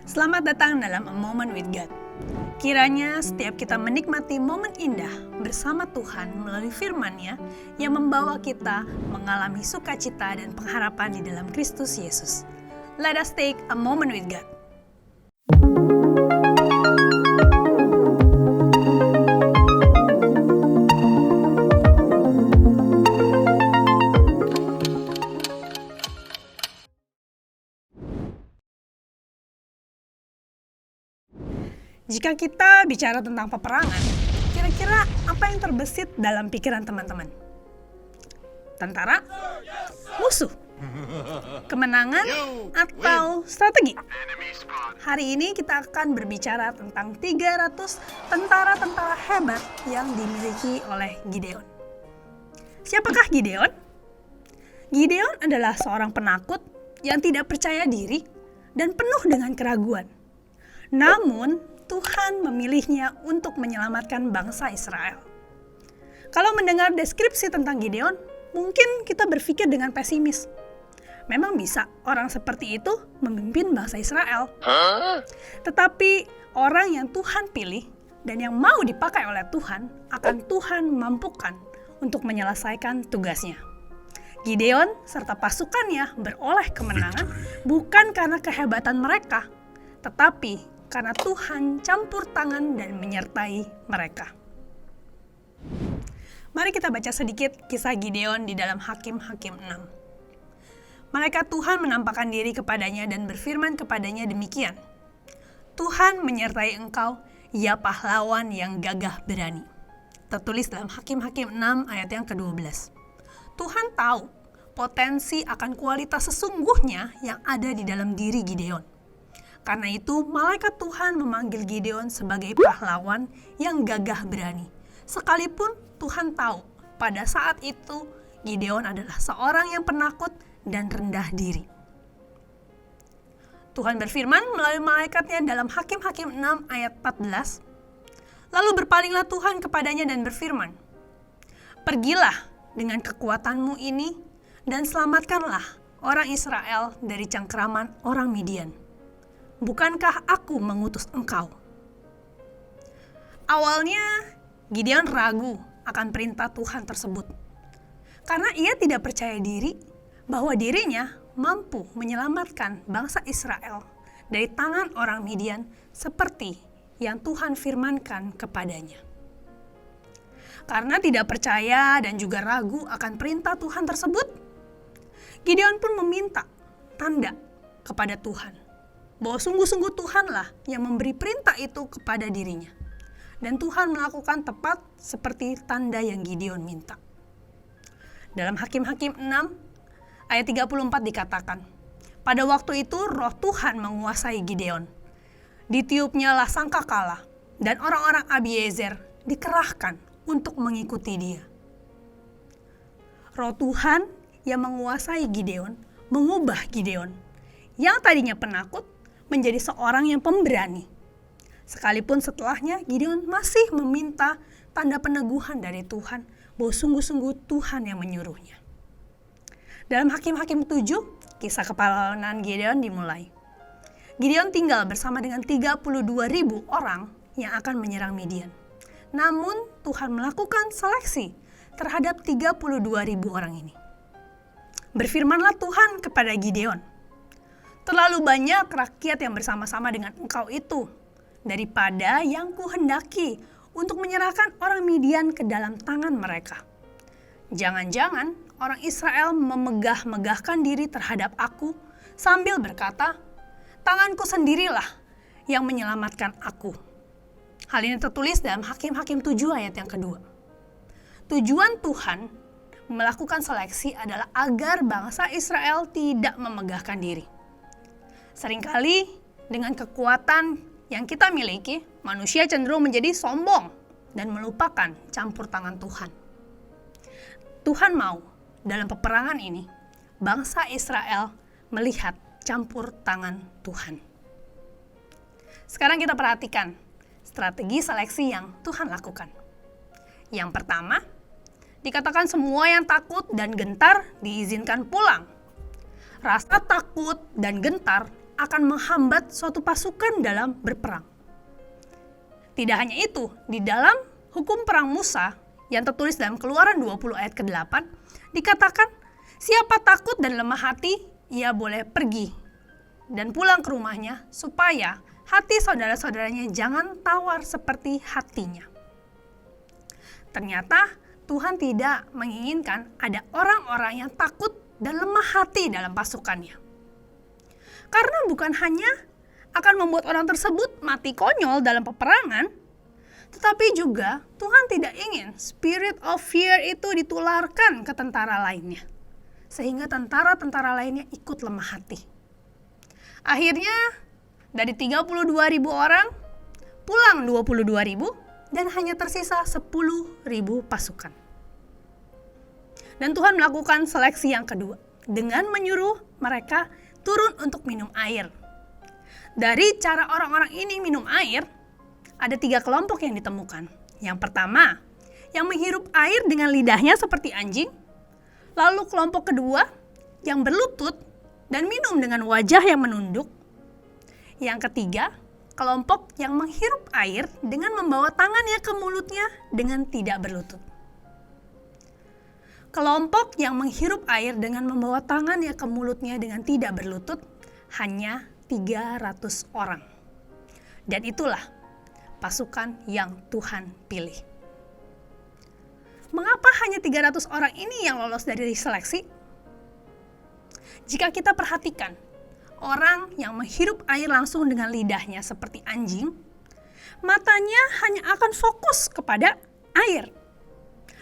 Selamat datang dalam A Moment with God. Kiranya setiap kita menikmati momen indah bersama Tuhan melalui firman-Nya yang membawa kita mengalami sukacita dan pengharapan di dalam Kristus Yesus. Let us take a moment with God. Jika kita bicara tentang peperangan, kira-kira apa yang terbesit dalam pikiran teman-teman? Tentara? Musuh? Kemenangan? Atau strategi? Hari ini kita akan berbicara tentang 300 tentara-tentara hebat yang dimiliki oleh Gideon. Siapakah Gideon? Gideon adalah seorang penakut yang tidak percaya diri dan penuh dengan keraguan. Namun, Tuhan memilihnya untuk menyelamatkan bangsa Israel. Kalau mendengar deskripsi tentang Gideon, mungkin kita berpikir dengan pesimis. Memang bisa orang seperti itu memimpin bangsa Israel. Tetapi orang yang Tuhan pilih dan yang mau dipakai oleh Tuhan, akan Tuhan mampukan untuk menyelesaikan tugasnya. Gideon serta pasukannya beroleh kemenangan bukan karena kehebatan mereka, tetapi karena Tuhan campur tangan dan menyertai mereka. Mari kita baca sedikit kisah Gideon di dalam Hakim-Hakim 6. Malaikat Tuhan menampakkan diri kepadanya dan berfirman kepadanya demikian, Tuhan menyertai engkau, ya pahlawan yang gagah berani. Tertulis dalam Hakim-Hakim 6 ayat yang ke-12. Tuhan tahu potensi akan kualitas sesungguhnya yang ada di dalam diri Gideon. Karena itu, malaikat Tuhan memanggil Gideon sebagai pahlawan yang gagah berani. Sekalipun Tuhan tahu pada saat itu Gideon adalah seorang yang penakut dan rendah diri. Tuhan berfirman melalui malaikatnya dalam Hakim-Hakim 6 ayat 14. Lalu berpalinglah Tuhan kepadanya dan berfirman, pergilah dengan kekuatanmu ini dan selamatkanlah orang Israel dari cengkeraman orang Midian. Bukankah aku mengutus engkau? Awalnya, Gideon ragu akan perintah Tuhan tersebut. Karena ia tidak percaya diri bahwa dirinya mampu menyelamatkan bangsa Israel dari tangan orang Midian seperti yang Tuhan firmankan kepadanya. Karena tidak percaya dan juga ragu akan perintah Tuhan tersebut, Gideon pun meminta tanda kepada Tuhan bahwa sungguh-sungguh Tuhanlah yang memberi perintah itu kepada dirinya. Dan Tuhan melakukan tepat seperti tanda yang Gideon minta. Dalam Hakim-Hakim 6 ayat 34 dikatakan, pada waktu itu roh Tuhan menguasai Gideon. Ditiupnyalah sangkakala dan orang-orang Abiezer dikerahkan untuk mengikuti dia. Roh Tuhan yang menguasai Gideon mengubah Gideon yang tadinya penakut menjadi seorang yang pemberani. Sekalipun setelahnya Gideon masih meminta tanda peneguhan dari Tuhan bahwa sungguh-sungguh Tuhan yang menyuruhnya. Dalam Hakim-Hakim 7, kisah kepahlawanan Gideon dimulai. Gideon tinggal bersama dengan 32.000 orang yang akan menyerang Midian. Namun Tuhan melakukan seleksi terhadap 32.000 orang ini. Berfirmanlah Tuhan kepada Gideon, terlalu banyak rakyat yang bersama-sama dengan engkau itu, daripada yang kuhendaki untuk menyerahkan orang Midian ke dalam tangan mereka. Jangan-jangan orang Israel memegah-megahkan diri terhadap aku sambil berkata, tanganku sendirilah yang menyelamatkan aku. Hal ini tertulis dalam Hakim-Hakim 7 ayat yang kedua. Tujuan Tuhan melakukan seleksi adalah agar bangsa Israel tidak memegahkan diri. Seringkali dengan kekuatan yang kita miliki, manusia cenderung menjadi sombong dan melupakan campur tangan Tuhan. Tuhan mau dalam peperangan ini, bangsa Israel melihat campur tangan Tuhan. Sekarang kita perhatikan strategi seleksi yang Tuhan lakukan. Yang pertama, dikatakan semua yang takut dan gentar diizinkan pulang. Rasa takut dan gentar akan menghambat suatu pasukan dalam berperang. Tidak hanya itu, di dalam hukum perang Musa yang tertulis dalam Keluaran 20 ayat ke-8 dikatakan, siapa takut dan lemah hati, ia boleh pergi dan pulang ke rumahnya supaya hati saudara-saudaranya jangan tawar seperti hatinya. Ternyata Tuhan tidak menginginkan ada orang-orang yang takut dan lemah hati dalam pasukannya. Karena bukan hanya akan membuat orang tersebut mati konyol dalam peperangan, tetapi juga Tuhan tidak ingin spirit of fear itu ditularkan ke tentara lainnya, sehingga tentara-tentara lainnya ikut lemah hati. Akhirnya dari 32.000 orang, pulang 22.000 dan hanya tersisa 10.000 pasukan. Dan Tuhan melakukan seleksi yang kedua dengan menyuruh mereka turun untuk minum air. Dari cara orang-orang ini minum air, ada 3 kelompok yang ditemukan. Yang pertama, yang menghirup air dengan lidahnya seperti anjing. Lalu kelompok kedua, yang berlutut dan minum dengan wajah yang menunduk. Yang ketiga, kelompok yang menghirup air dengan membawa tangannya ke mulutnya dengan tidak berlutut. Kelompok yang menghirup air dengan membawa tangannya ke mulutnya dengan tidak berlutut hanya 300 orang. Dan itulah pasukan yang Tuhan pilih. Mengapa hanya 300 orang ini yang lolos dari seleksi? Jika kita perhatikan, orang yang menghirup air langsung dengan lidahnya seperti anjing, matanya hanya akan fokus kepada air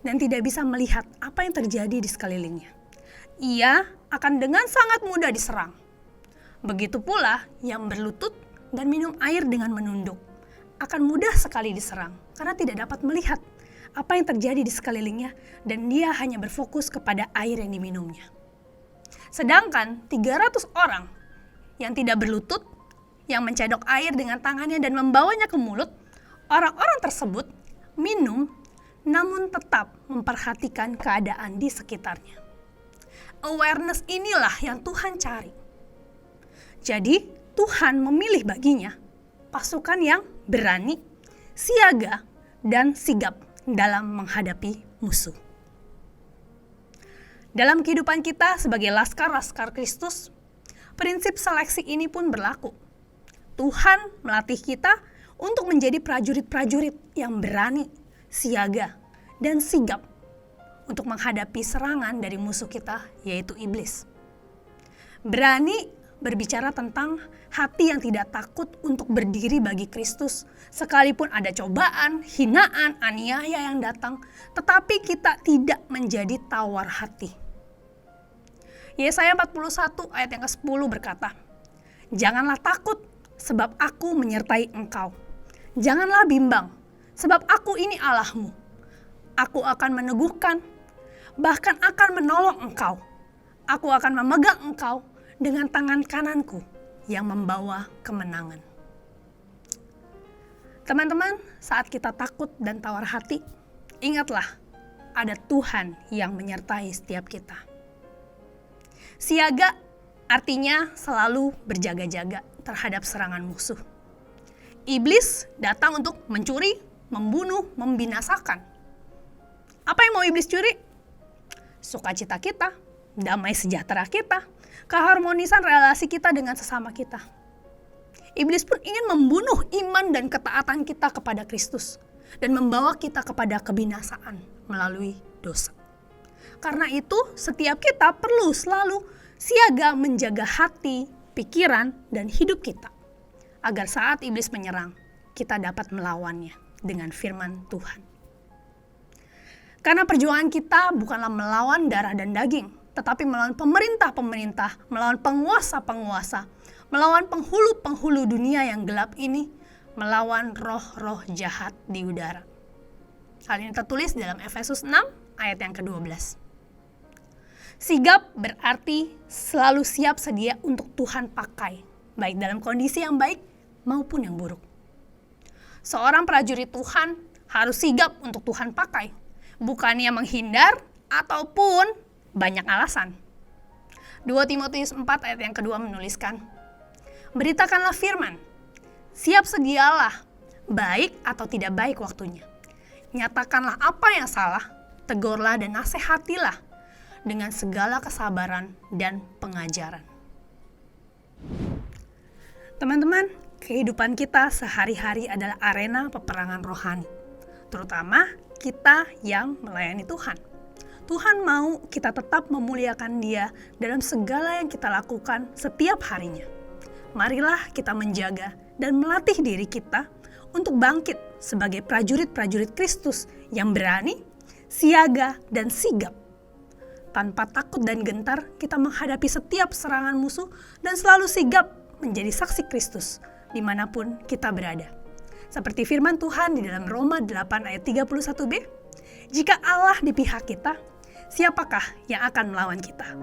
dan tidak bisa melihat apa yang terjadi di sekelilingnya. Ia akan dengan sangat mudah diserang. Begitu pula yang berlutut dan minum air dengan menunduk akan mudah sekali diserang karena tidak dapat melihat apa yang terjadi di sekelilingnya dan dia hanya berfokus kepada air yang diminumnya. Sedangkan 300 orang yang tidak berlutut, yang mencedok air dengan tangannya dan membawanya ke mulut, orang-orang tersebut minum namun tetap memperhatikan keadaan di sekitarnya. Awareness inilah yang Tuhan cari. Jadi Tuhan memilih baginya pasukan yang berani, siaga, dan sigap dalam menghadapi musuh. Dalam kehidupan kita sebagai laskar-laskar Kristus, prinsip seleksi ini pun berlaku. Tuhan melatih kita untuk menjadi prajurit-prajurit yang berani, siaga, dan sigap untuk menghadapi serangan dari musuh kita, yaitu iblis. Berani berbicara tentang hati yang tidak takut untuk berdiri bagi Kristus, sekalipun ada cobaan, hinaan, aniaya yang datang, tetapi kita tidak menjadi tawar hati. Yesaya 41 ayat yang ke-10 berkata, "Janganlah takut, sebab aku menyertai engkau. Janganlah bimbang, sebab aku ini Allahmu. Aku akan meneguhkan, bahkan akan menolong engkau. Aku akan memegang engkau dengan tangan kananku yang membawa kemenangan." Teman-teman, saat kita takut dan tawar hati, ingatlah ada Tuhan yang menyertai setiap kita. Siaga artinya selalu berjaga-jaga terhadap serangan musuh. Iblis datang untuk mencuri, membunuh, membinasakan. Apa yang mau iblis curi? Sukacita kita, damai sejahtera kita, keharmonisan relasi kita dengan sesama kita. Iblis pun ingin membunuh iman dan ketaatan kita kepada Kristus dan membawa kita kepada kebinasaan melalui dosa. Karena itu, setiap kita perlu selalu siaga menjaga hati, pikiran, dan hidup kita, agar saat iblis menyerang, kita dapat melawannya dengan firman Tuhan. Karena perjuangan kita bukanlah melawan darah dan daging, tetapi melawan pemerintah-pemerintah, melawan penguasa-penguasa, melawan penghulu-penghulu dunia yang gelap ini, melawan roh-roh jahat di udara. Hal ini tertulis dalam Efesus 6 ayat yang ke-12. Sigap berarti selalu siap sedia untuk Tuhan pakai, baik dalam kondisi yang baik maupun yang buruk. Seorang prajurit Tuhan harus sigap untuk Tuhan pakai, bukannya menghindar ataupun banyak alasan. 2 Timotius 4 ayat yang kedua menuliskan, Beritakanlah firman. Siap sedialah, baik atau tidak baik waktunya. Nyatakanlah apa yang salah, tegurlah dan nasihatilah dengan segala kesabaran dan pengajaran. Teman-teman, kehidupan kita sehari-hari adalah arena peperangan rohani, terutama kita yang melayani Tuhan. Tuhan mau kita tetap memuliakan Dia dalam segala yang kita lakukan setiap harinya. Marilah kita menjaga dan melatih diri kita untuk bangkit sebagai prajurit-prajurit Kristus yang berani, siaga, dan sigap. Tanpa takut dan gentar, kita menghadapi setiap serangan musuh dan selalu sigap menjadi saksi Kristus dimanapun kita berada. Seperti firman Tuhan di dalam Roma 8 ayat 31b, jika Allah di pihak kita, siapakah yang akan melawan kita?